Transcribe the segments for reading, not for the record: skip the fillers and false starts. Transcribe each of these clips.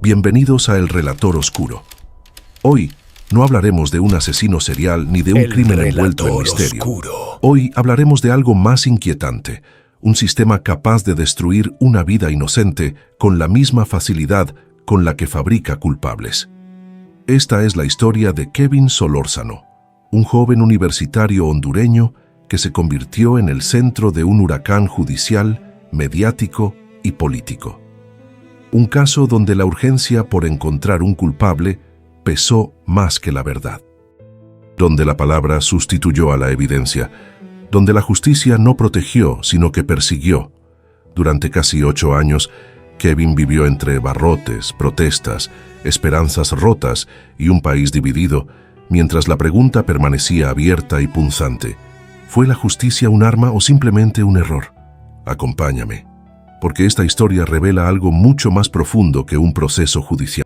Bienvenidos a El Relator Oscuro. Hoy no hablaremos de un asesino serial ni de un crimen envuelto en misterio. Hoy hablaremos de algo más inquietante, un sistema capaz de destruir una vida inocente con la misma facilidad con la que fabrica culpables. Esta es la historia de Kevin Solórzano, un joven universitario hondureño que se convirtió en el centro de un huracán judicial, mediático y político. Un caso donde la urgencia por encontrar un culpable pesó más que la verdad. Donde la palabra sustituyó a la evidencia. Donde la justicia no protegió, sino que persiguió. Durante casi 8 años, Kevin vivió entre barrotes, protestas, esperanzas rotas y un país dividido, mientras la pregunta permanecía abierta y punzante. ¿Fue la justicia un arma o simplemente un error? Acompáñame, porque esta historia revela algo mucho más profundo que un proceso judicial.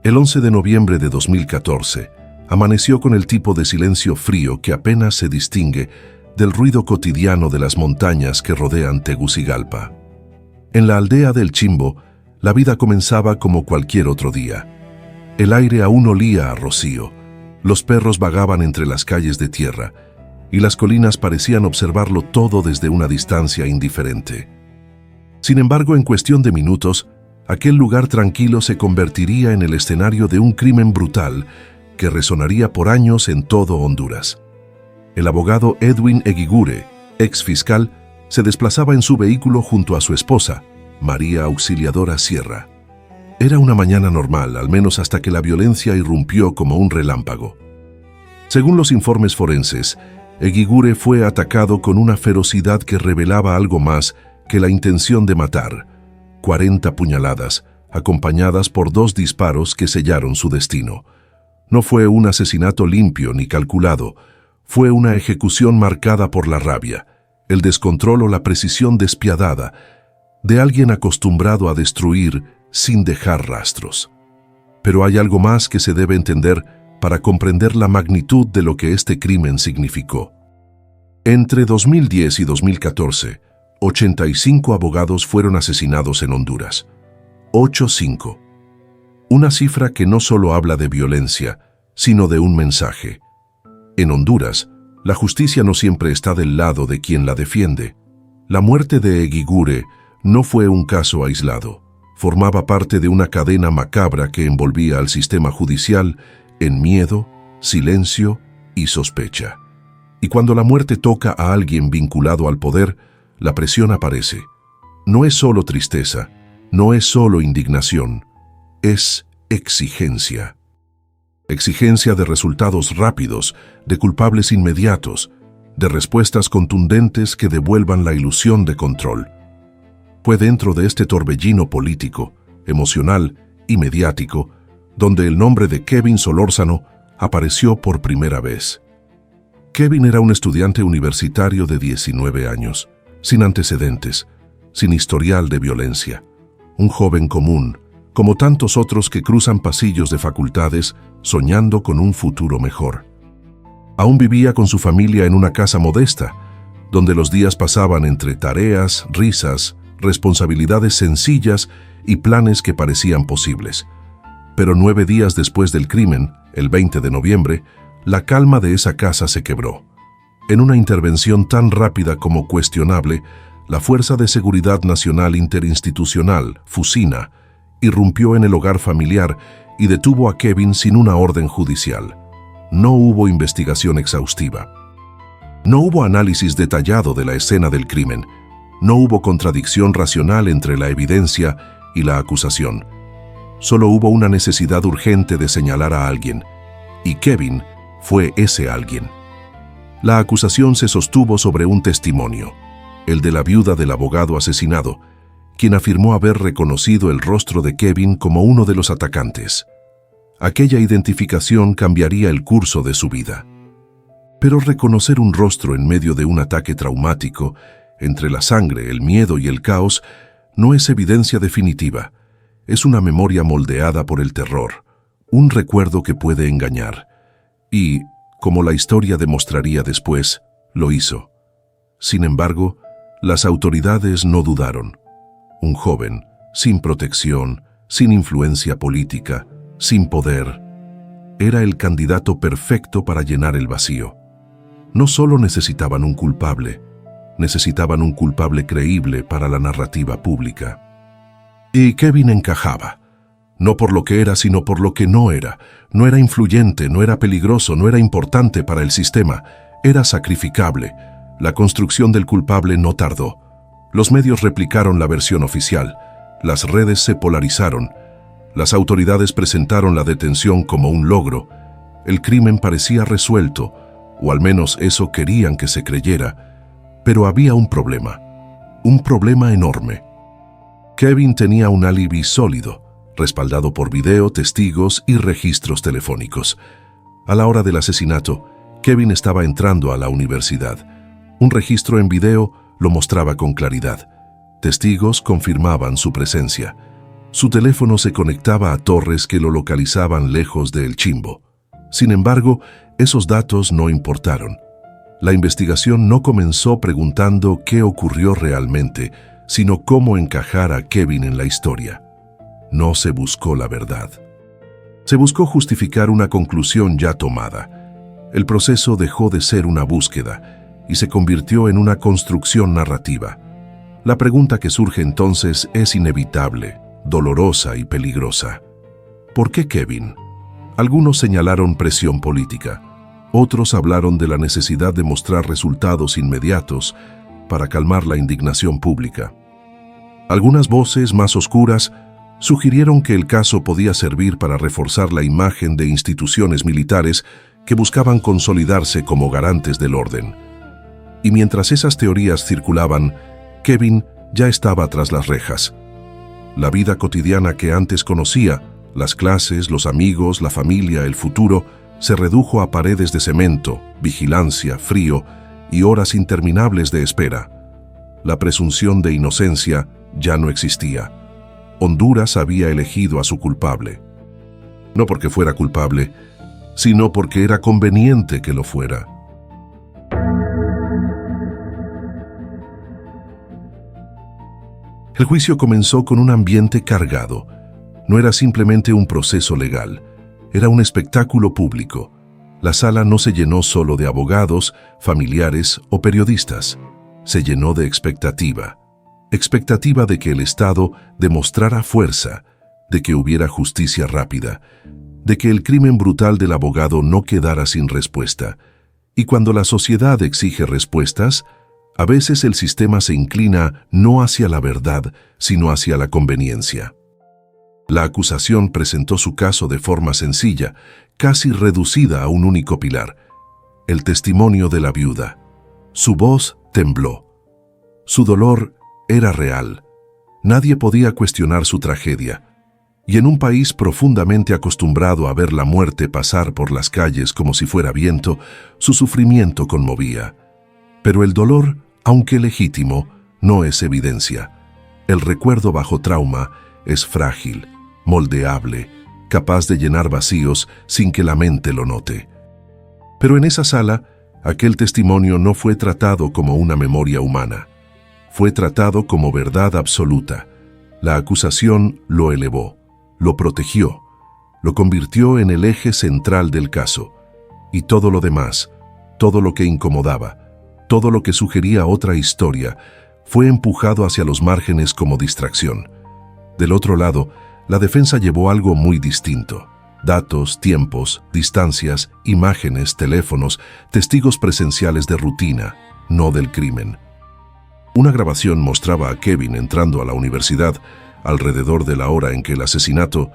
El 11 de noviembre de 2014, amaneció con el tipo de silencio frío que apenas se distingue del ruido cotidiano de las montañas que rodean Tegucigalpa. En la aldea del Chimbo, la vida comenzaba como cualquier otro día. El aire aún olía a rocío, los perros vagaban entre las calles de tierra, y las colinas parecían observarlo todo desde una distancia indiferente. Sin embargo, en cuestión de minutos, aquel lugar tranquilo se convertiría en el escenario de un crimen brutal que resonaría por años en todo Honduras. El abogado Edwin Eguigure, ex fiscal, se desplazaba en su vehículo junto a su esposa, María Auxiliadora Sierra. Era una mañana normal, al menos hasta que la violencia irrumpió como un relámpago. Según los informes forenses, Eguigure fue atacado con una ferocidad que revelaba algo más que la intención de matar. 40 puñaladas, acompañadas por 2 disparos que sellaron su destino. No fue un asesinato limpio ni calculado, fue una ejecución marcada por la rabia, el descontrol o la precisión despiadada de alguien acostumbrado a destruir sin dejar rastros. Pero hay algo más que se debe entender para comprender la magnitud de lo que este crimen significó. Entre 2010 y 2014, 85 abogados fueron asesinados en Honduras. 85. Una cifra que no solo habla de violencia, sino de un mensaje. En Honduras, la justicia no siempre está del lado de quien la defiende. La muerte de Eguigure no fue un caso aislado. Formaba parte de una cadena macabra que envolvía al sistema judicial en miedo, silencio y sospecha. Y cuando la muerte toca a alguien vinculado al poder, la presión aparece. No es solo tristeza, no es solo indignación, es exigencia. Exigencia de resultados rápidos, de culpables inmediatos, de respuestas contundentes que devuelvan la ilusión de control. Fue dentro de este torbellino político, emocional y mediático, donde el nombre de Kevin Solórzano apareció por primera vez. Kevin era un estudiante universitario de 19 años, sin antecedentes, sin historial de violencia. Un joven común, como tantos otros que cruzan pasillos de facultades soñando con un futuro mejor. Aún vivía con su familia en una casa modesta, donde los días pasaban entre tareas, risas, responsabilidades sencillas y planes que parecían posibles. Pero 9 días después del crimen, el 20 de noviembre, la calma de esa casa se quebró. En una intervención tan rápida como cuestionable, la Fuerza de Seguridad Nacional Interinstitucional, FUSINA, irrumpió en el hogar familiar y detuvo a Kevin sin una orden judicial. No hubo investigación exhaustiva. No hubo análisis detallado de la escena del crimen. No hubo contradicción racional entre la evidencia y la acusación. Solo hubo una necesidad urgente de señalar a alguien, y Kevin fue ese alguien. La acusación se sostuvo sobre un testimonio, el de la viuda del abogado asesinado, quien afirmó haber reconocido el rostro de Kevin como uno de los atacantes. Aquella identificación cambiaría el curso de su vida. Pero reconocer un rostro en medio de un ataque traumático, entre la sangre, el miedo y el caos, no es evidencia definitiva. Es una memoria moldeada por el terror, un recuerdo que puede engañar. Y, como la historia demostraría después, lo hizo. Sin embargo, Las autoridades no dudaron. Un joven, sin protección, sin influencia política, sin poder, era el candidato perfecto para llenar el vacío. No solo necesitaban un culpable creíble para la narrativa pública. Y Kevin encajaba. No por lo que era, sino por lo que no era. No era influyente, no era peligroso, no era importante para el sistema. Era sacrificable. La construcción del culpable no tardó. Los medios replicaron la versión oficial. Las redes se polarizaron. Las autoridades presentaron la detención como un logro. El crimen parecía resuelto, o al menos eso querían que se creyera. Pero había un problema enorme. Kevin tenía un álibi sólido, respaldado por video, testigos y registros telefónicos. A la hora del asesinato, Kevin estaba entrando a la universidad. Un registro en video lo mostraba con claridad. Testigos confirmaban su presencia. Su teléfono se conectaba a torres que lo localizaban lejos de El Chimbo. Sin embargo, esos datos no importaron. La investigación no comenzó preguntando qué ocurrió realmente, sino cómo encajar a Kevin en la historia. No se buscó la verdad. Se buscó justificar una conclusión ya tomada. El proceso dejó de ser una búsqueda y se convirtió en una construcción narrativa. La pregunta que surge entonces es inevitable, dolorosa y peligrosa. ¿Por qué Kevin? Algunos señalaron presión política. Otros hablaron de la necesidad de mostrar resultados inmediatos para calmar la indignación pública. Algunas voces más oscuras sugirieron que el caso podía servir para reforzar la imagen de instituciones militares que buscaban consolidarse como garantes del orden. Y mientras esas teorías circulaban, Kevin ya estaba tras las rejas. La vida cotidiana que antes conocía, las clases, los amigos, la familia, el futuro, se redujo a paredes de cemento, vigilancia, frío y horas interminables de espera. La presunción de inocencia ya no existía. Honduras había elegido a su culpable. No porque fuera culpable, sino porque era conveniente que lo fuera. El juicio comenzó con un ambiente cargado. No era simplemente un proceso legal, era un espectáculo público. La sala no se llenó solo de abogados, familiares o periodistas. Se llenó de expectativa. Expectativa de que el Estado demostrara fuerza, de que hubiera justicia rápida, de que el crimen brutal del abogado no quedara sin respuesta. Y cuando la sociedad exige respuestas, a veces el sistema se inclina no hacia la verdad, sino hacia la conveniencia. La acusación presentó su caso de forma sencilla, casi reducida a un único pilar: el testimonio de la viuda. Su voz tembló. Su dolor era real. Nadie podía cuestionar su tragedia. Y en un país profundamente acostumbrado a ver la muerte pasar por las calles como si fuera viento, su sufrimiento conmovía. Pero el dolor, aunque legítimo, no es evidencia. El recuerdo bajo trauma es frágil, moldeable, capaz de llenar vacíos sin que la mente lo note. Pero en esa sala, aquel testimonio no fue tratado como una memoria humana. Fue tratado como verdad absoluta. La acusación lo elevó, lo protegió, lo convirtió en el eje central del caso. Y todo lo demás, todo lo que incomodaba, todo lo que sugería otra historia, fue empujado hacia los márgenes como distracción. Del otro lado, la defensa llevó algo muy distinto: datos, tiempos, distancias, imágenes, teléfonos, testigos presenciales de rutina, no del crimen. Una grabación mostraba a Kevin entrando a la universidad alrededor de la hora en que el asesinato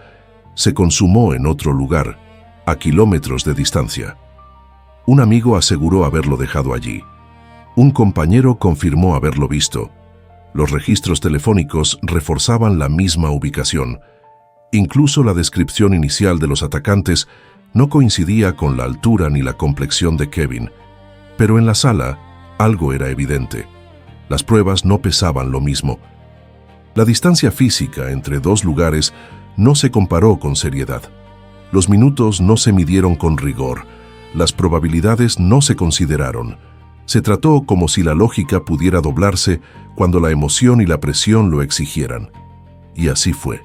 se consumó en otro lugar, a kilómetros de distancia. Un amigo aseguró haberlo dejado allí. Un compañero confirmó haberlo visto. Los registros telefónicos reforzaban la misma ubicación. Incluso la descripción inicial de los atacantes no coincidía con la altura ni la complexión de Kevin. Pero en la sala, algo era evidente. Las pruebas no pesaban lo mismo. La distancia física entre dos lugares no se comparó con seriedad. Los minutos no se midieron con rigor. Las probabilidades no se consideraron. Se trató como si la lógica pudiera doblarse cuando la emoción y la presión lo exigieran. Y así fue.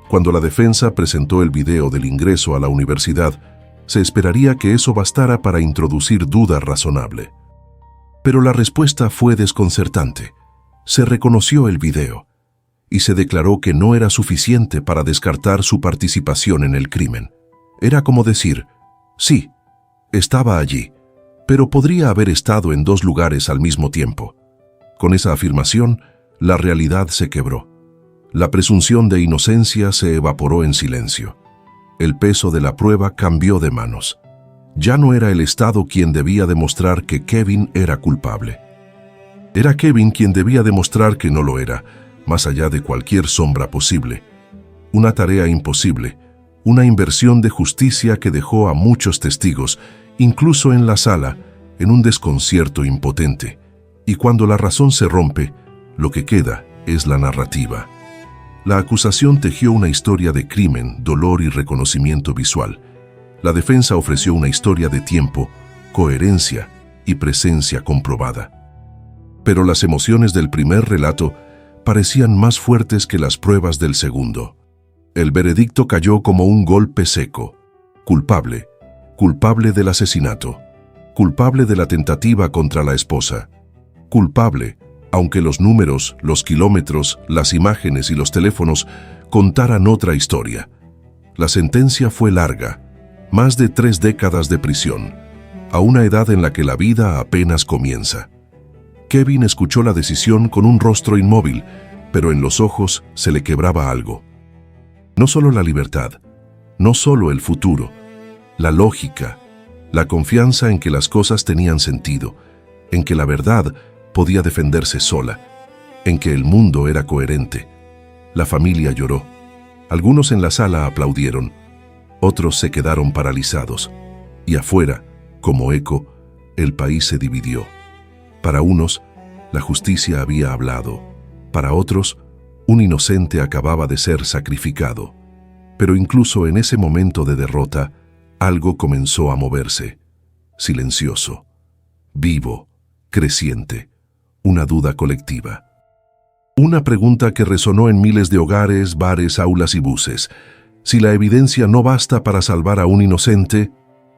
Cuando la defensa presentó el video del ingreso a la universidad, se esperaría que eso bastara para introducir duda razonable. Pero la respuesta fue desconcertante. Se reconoció el video y se declaró que no era suficiente para descartar su participación en el crimen. Era como decir, sí, estaba allí, pero podría haber estado en dos lugares al mismo tiempo. Con esa afirmación, la realidad se quebró. La presunción de inocencia se evaporó en silencio. El peso de la prueba cambió de manos. Ya no era el Estado quien debía demostrar que Kevin era culpable. Era Kevin quien debía demostrar que no lo era, más allá de cualquier sombra posible. Una tarea imposible, una inversión de justicia que dejó a muchos testigos, incluso en la sala, en un desconcierto impotente. Y cuando la razón se rompe, lo que queda es la narrativa. La acusación tejió una historia de crimen, dolor y reconocimiento visual. La defensa ofreció una historia de tiempo, coherencia y presencia comprobada. Pero las emociones del primer relato parecían más fuertes que las pruebas del segundo. El veredicto cayó como un golpe seco. Culpable, culpable del asesinato, culpable de la tentativa contra la esposa, culpable, aunque los números, los kilómetros, las imágenes y los teléfonos contaran otra historia. La sentencia fue larga, más de 3 décadas de prisión, a una edad en la que la vida apenas comienza. Kevin escuchó la decisión con un rostro inmóvil, pero en los ojos se le quebraba algo. No solo la libertad, no solo el futuro, la lógica, la confianza en que las cosas tenían sentido, en que la verdad podía defenderse sola, en que el mundo era coherente. La familia lloró. Algunos en la sala aplaudieron, otros se quedaron paralizados. Y afuera, como eco, el país se dividió. Para unos, la justicia había hablado. Para otros, un inocente acababa de ser sacrificado. Pero incluso en ese momento de derrota, algo comenzó a moverse. Silencioso, vivo, creciente. Una duda colectiva. Una pregunta que resonó en miles de hogares, bares, aulas y buses. Si la evidencia no basta para salvar a un inocente,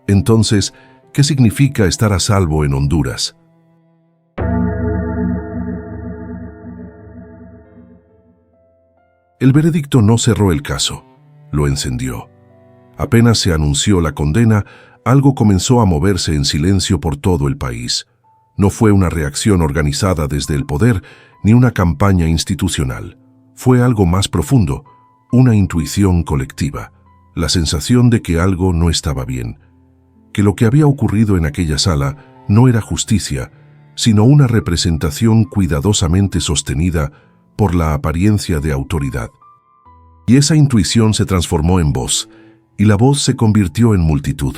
entonces, ¿qué significa estar a salvo en Honduras? El veredicto no cerró el caso, lo encendió. Apenas se anunció la condena, algo comenzó a moverse en silencio por todo el país. No fue una reacción organizada desde el poder ni una campaña institucional. Fue algo más profundo, una intuición colectiva, la sensación de que algo no estaba bien, que lo que había ocurrido en aquella sala no era justicia, sino una representación cuidadosamente sostenida por la apariencia de autoridad. Y esa intuición se transformó en voz, y la voz se convirtió en multitud.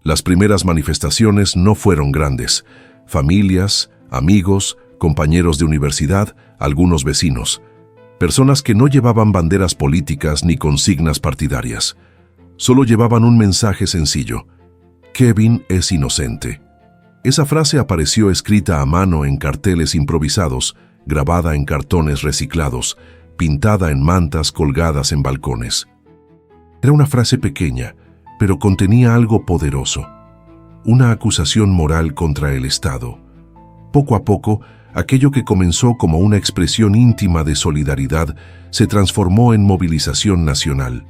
Las primeras manifestaciones no fueron grandes. Familias, amigos, compañeros de universidad, algunos vecinos. Personas que no llevaban banderas políticas ni consignas partidarias. Solo llevaban un mensaje sencillo. Kevin es inocente. Esa frase apareció escrita a mano en carteles improvisados, grabada en cartones reciclados, pintada en mantas colgadas en balcones. Era una frase pequeña, pero contenía algo poderoso. Una acusación moral contra el Estado. Poco a poco, aquello que comenzó como una expresión íntima de solidaridad se transformó en movilización nacional.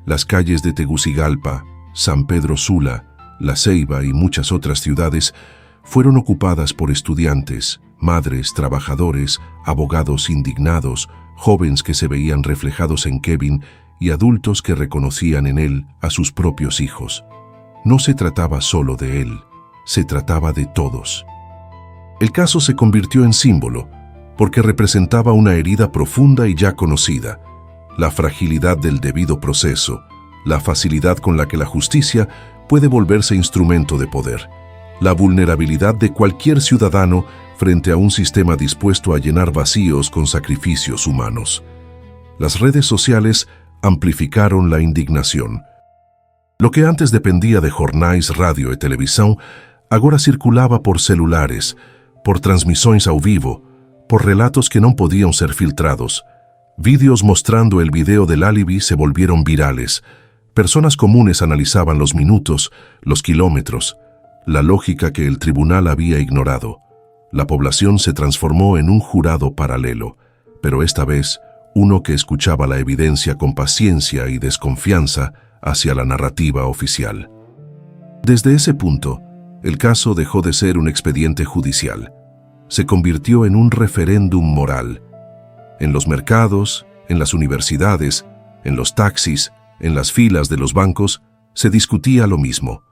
Las calles de Tegucigalpa, San Pedro Sula, La Ceiba y muchas otras ciudades fueron ocupadas por estudiantes, madres, trabajadores, abogados indignados, jóvenes que se veían reflejados en Kevin y adultos que reconocían en él a sus propios hijos. No se trataba solo de él, se trataba de todos. El caso se convirtió en símbolo, porque representaba una herida profunda y ya conocida, la fragilidad del debido proceso, la facilidad con la que la justicia puede volverse instrumento de poder, la vulnerabilidad de cualquier ciudadano frente a un sistema dispuesto a llenar vacíos con sacrificios humanos. Las redes sociales amplificaron la indignación. Lo que antes dependía de jornais, radio y televisión, Agora circulava por celulares, por transmissões ao vivo, por relatos que no podían ser filtrados. Vídeos mostrando el video del álibi se volvieron virales. Personas comunes analizaban los minutos, los kilómetros, la lógica que el tribunal había ignorado. La población se transformó en un jurado paralelo, pero esta vez uno que escuchaba la evidencia con paciencia y desconfianza hacia la narrativa oficial. Desde ese punto, el caso dejó de ser un expediente judicial. Se convirtió en un referéndum moral. En los mercados, en las universidades, en los taxis, en las filas de los bancos, se discutía lo mismo.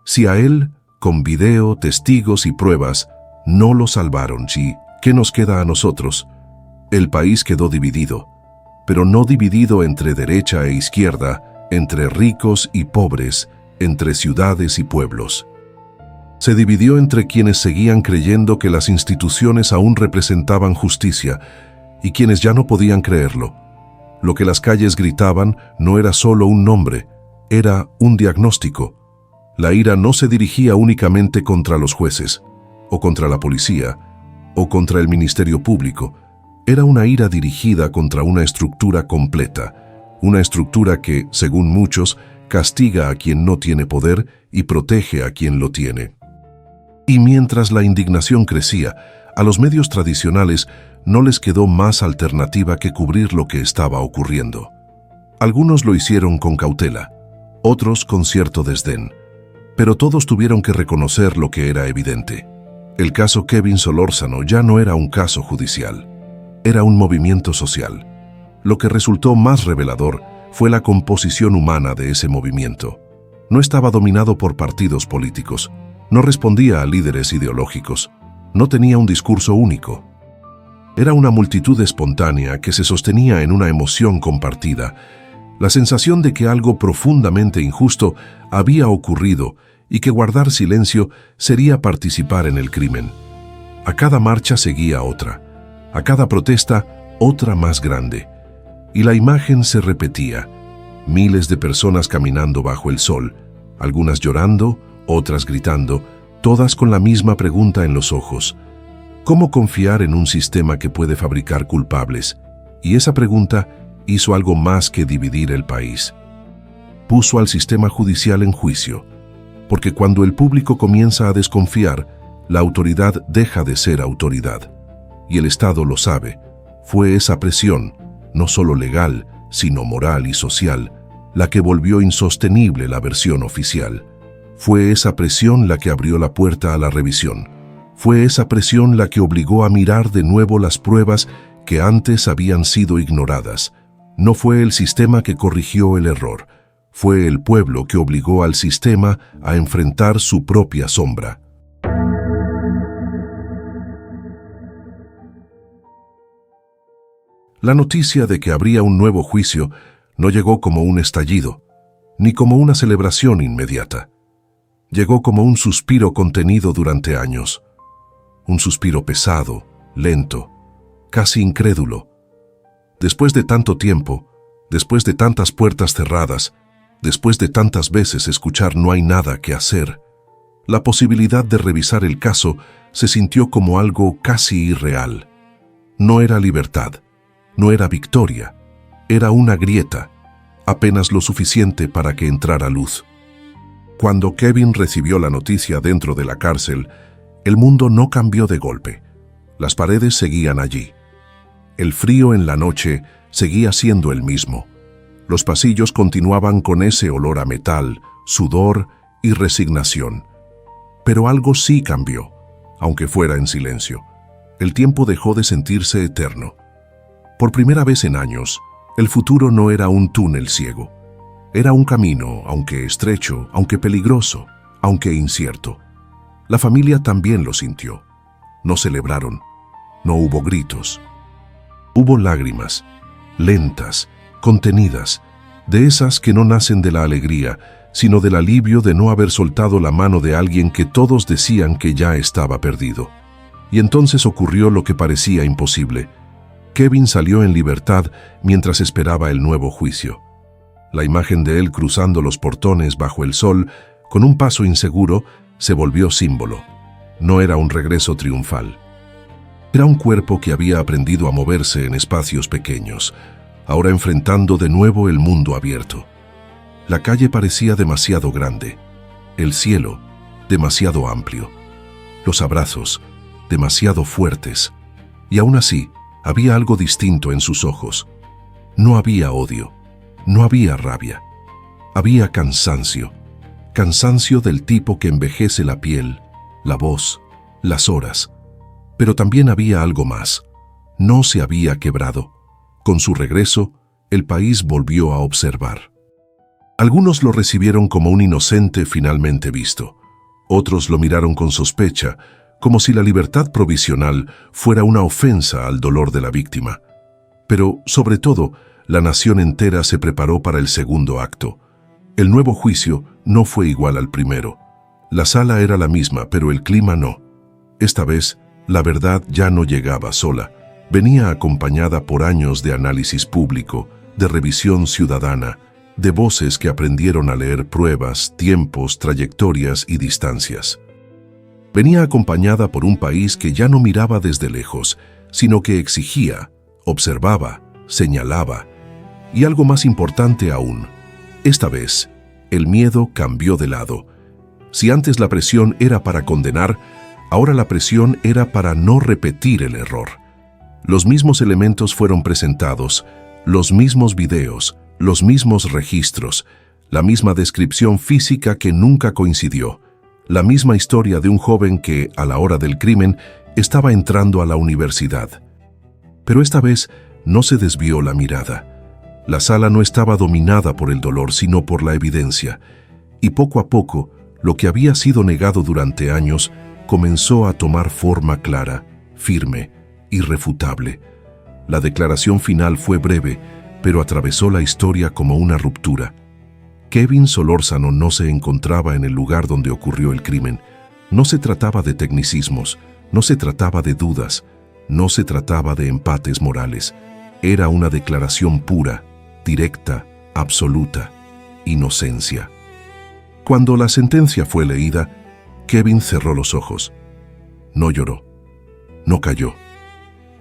Si a él, con video, testigos y pruebas, no lo salvaron, ¿sí? ¿Qué nos queda a nosotros? El país quedó dividido, pero no dividido entre derecha e izquierda, entre ricos y pobres, entre ciudades y pueblos. Se dividió entre quienes seguían creyendo que las instituciones aún representaban justicia y quienes ya no podían creerlo. Lo que las calles gritaban no era solo un nombre, era un diagnóstico. La ira no se dirigía únicamente contra los jueces, o contra la policía, o contra el Ministerio Público. Era una ira dirigida contra una estructura completa, una estructura que, según muchos, castiga a quien no tiene poder y protege a quien lo tiene. Y mientras la indignación crecía, a los medios tradicionales no les quedó más alternativa que cubrir lo que estaba ocurriendo. Algunos lo hicieron con cautela, otros con cierto desdén, pero todos tuvieron que reconocer lo que era evidente. El caso Kevin Solórzano ya no era un caso judicial, era un movimiento social. Lo que resultó más revelador fue la composición humana de ese movimiento. No estaba dominado por partidos políticos, no respondía a líderes ideológicos, no tenía un discurso único. Era una multitud espontánea que se sostenía en una emoción compartida, la sensación de que algo profundamente injusto había ocurrido y que guardar silencio sería participar en el crimen. A cada marcha seguía otra, a cada protesta otra más grande. Y la imagen se repetía, miles de personas caminando bajo el sol, algunas llorando, otras gritando, todas con la misma pregunta en los ojos. ¿Cómo confiar en un sistema que puede fabricar culpables? Y esa pregunta hizo algo más que dividir el país. Puso al sistema judicial en juicio, porque cuando el público comienza a desconfiar, la autoridad deja de ser autoridad. Y el Estado lo sabe. Fue esa presión, no solo legal, sino moral y social, la que volvió insostenible la versión oficial. Fue esa presión la que abrió la puerta a la revisión. Fue esa presión la que obligó a mirar de nuevo las pruebas que antes habían sido ignoradas. No fue el sistema que corrigió el error. Fue el pueblo que obligó al sistema a enfrentar su propia sombra. La noticia de que habría un nuevo juicio no llegó como un estallido, ni como una celebración inmediata. Llegó como un suspiro contenido durante años. Un suspiro pesado, lento, casi incrédulo. Después de tanto tiempo, después de tantas puertas cerradas, después de tantas veces escuchar no hay nada que hacer, la posibilidad de revisar el caso se sintió como algo casi irreal. No era libertad, no era victoria, era una grieta, apenas lo suficiente para que entrara luz. Cuando Kevin recibió la noticia dentro de la cárcel, el mundo no cambió de golpe. Las paredes seguían allí. El frío en la noche seguía siendo el mismo. Los pasillos continuaban con ese olor a metal, sudor y resignación. Pero algo sí cambió, aunque fuera en silencio. El tiempo dejó de sentirse eterno. Por primera vez en años, el futuro no era un túnel ciego. Era un camino, aunque estrecho, aunque peligroso, aunque incierto. La familia también lo sintió. No celebraron, no hubo gritos. Hubo lágrimas, lentas, contenidas, de esas que no nacen de la alegría, sino del alivio de no haber soltado la mano de alguien que todos decían que ya estaba perdido. Y entonces ocurrió lo que parecía imposible. Kevin salió en libertad mientras esperaba el nuevo juicio. La imagen de él cruzando los portones bajo el sol, con un paso inseguro, se volvió símbolo. No era un regreso triunfal. Era un cuerpo que había aprendido a moverse en espacios pequeños, ahora enfrentando de nuevo el mundo abierto. La calle parecía demasiado grande, el cielo demasiado amplio, los abrazos demasiado fuertes, y aún así había algo distinto en sus ojos. No había odio, no había rabia, había cansancio, cansancio del tipo que envejece la piel, la voz, las horas. Pero también había algo más. No se había quebrado. Con su regreso, el país volvió a observar. Algunos lo recibieron como un inocente finalmente visto. Otros lo miraron con sospecha, como si la libertad provisional fuera una ofensa al dolor de la víctima. Pero, sobre todo, la nación entera se preparó para el segundo acto. El nuevo juicio no fue igual al primero. La sala era la misma, pero el clima no. Esta vez, la verdad ya no llegaba sola. Venía acompañada por años de análisis público, de revisión ciudadana, de voces que aprendieron a leer pruebas, tiempos, trayectorias y distancias. Venía acompañada por un país que ya no miraba desde lejos, sino que exigía, observaba, señalaba. Y algo más importante aún, esta vez, el miedo cambió de lado. Si antes la presión era para condenar, ahora la presión era para no repetir el error. Los mismos elementos fueron presentados, los mismos videos, los mismos registros, la misma descripción física que nunca coincidió, la misma historia de un joven que, a la hora del crimen, estaba entrando a la universidad. Pero esta vez no se desvió la mirada. La sala no estaba dominada por el dolor, sino por la evidencia, y poco a poco, lo que había sido negado durante años comenzó a tomar forma clara, firme, irrefutable. La declaración final fue breve, pero atravesó la historia como una ruptura. Kevin Solórzano no se encontraba en el lugar donde ocurrió el crimen. No se trataba de tecnicismos, no se trataba de dudas, no se trataba de empates morales. Era una declaración pura, directa, absoluta, inocencia. Cuando la sentencia fue leída, Kevin cerró los ojos. No lloró, no cayó,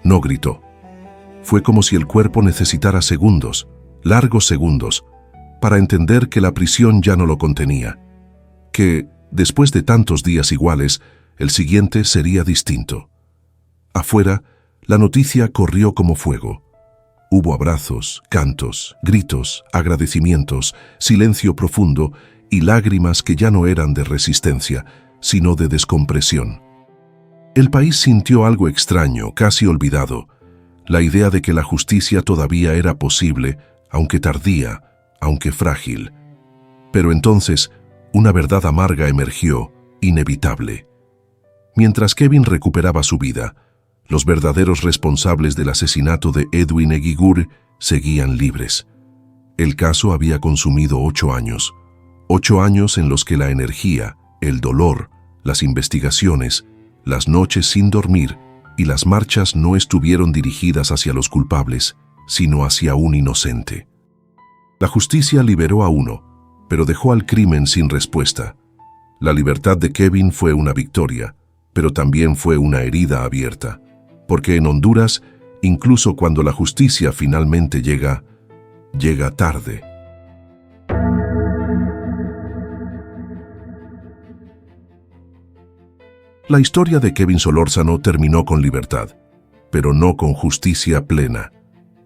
no gritó. Fue como si el cuerpo necesitara segundos, largos segundos, para entender que la prisión ya no lo contenía, que, después de tantos días iguales, el siguiente sería distinto. Afuera, la noticia corrió como fuego. Hubo abrazos, cantos, gritos, agradecimientos, silencio profundo y lágrimas que ya no eran de resistencia, sino de descompresión. El país sintió algo extraño, casi olvidado, la idea de que la justicia todavía era posible, aunque tardía, aunque frágil. Pero entonces, una verdad amarga emergió, inevitable. Mientras Kevin recuperaba su vida, los verdaderos responsables del asesinato de Edwin Eguiguren seguían libres. El caso había consumido 8 años. 8 años en los que la energía, el dolor, las investigaciones, las noches sin dormir y las marchas no estuvieron dirigidas hacia los culpables, sino hacia un inocente. La justicia liberó a uno, pero dejó al crimen sin respuesta. La libertad de Kevin fue una victoria, pero también fue una herida abierta, porque en Honduras, incluso cuando la justicia finalmente llega tarde. La historia de Kevin Solórzano terminó con libertad, pero no con justicia plena.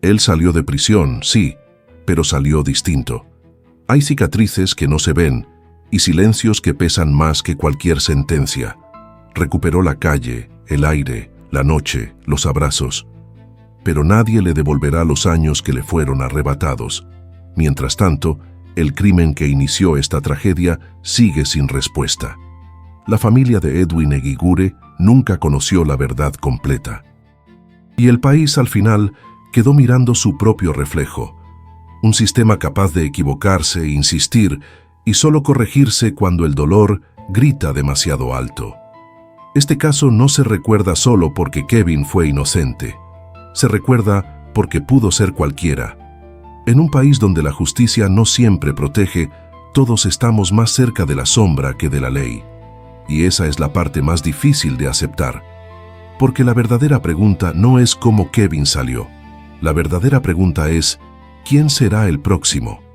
Él salió de prisión, sí, pero salió distinto. Hay cicatrices que no se ven y silencios que pesan más que cualquier sentencia. Recuperó la calle, el aire, la noche, los abrazos. Pero nadie le devolverá los años que le fueron arrebatados. Mientras tanto, el crimen que inició esta tragedia sigue sin respuesta. La familia de Edwin Eguiguren nunca conoció la verdad completa. Y el país al final quedó mirando su propio reflejo. Un sistema capaz de equivocarse, insistir y solo corregirse cuando el dolor grita demasiado alto. Este caso no se recuerda solo porque Kevin fue inocente. Se recuerda porque pudo ser cualquiera. En un país donde la justicia no siempre protege, todos estamos más cerca de la sombra que de la ley. Y esa es la parte más difícil de aceptar. Porque la verdadera pregunta no es cómo Kevin salió. La verdadera pregunta es, ¿quién será el próximo?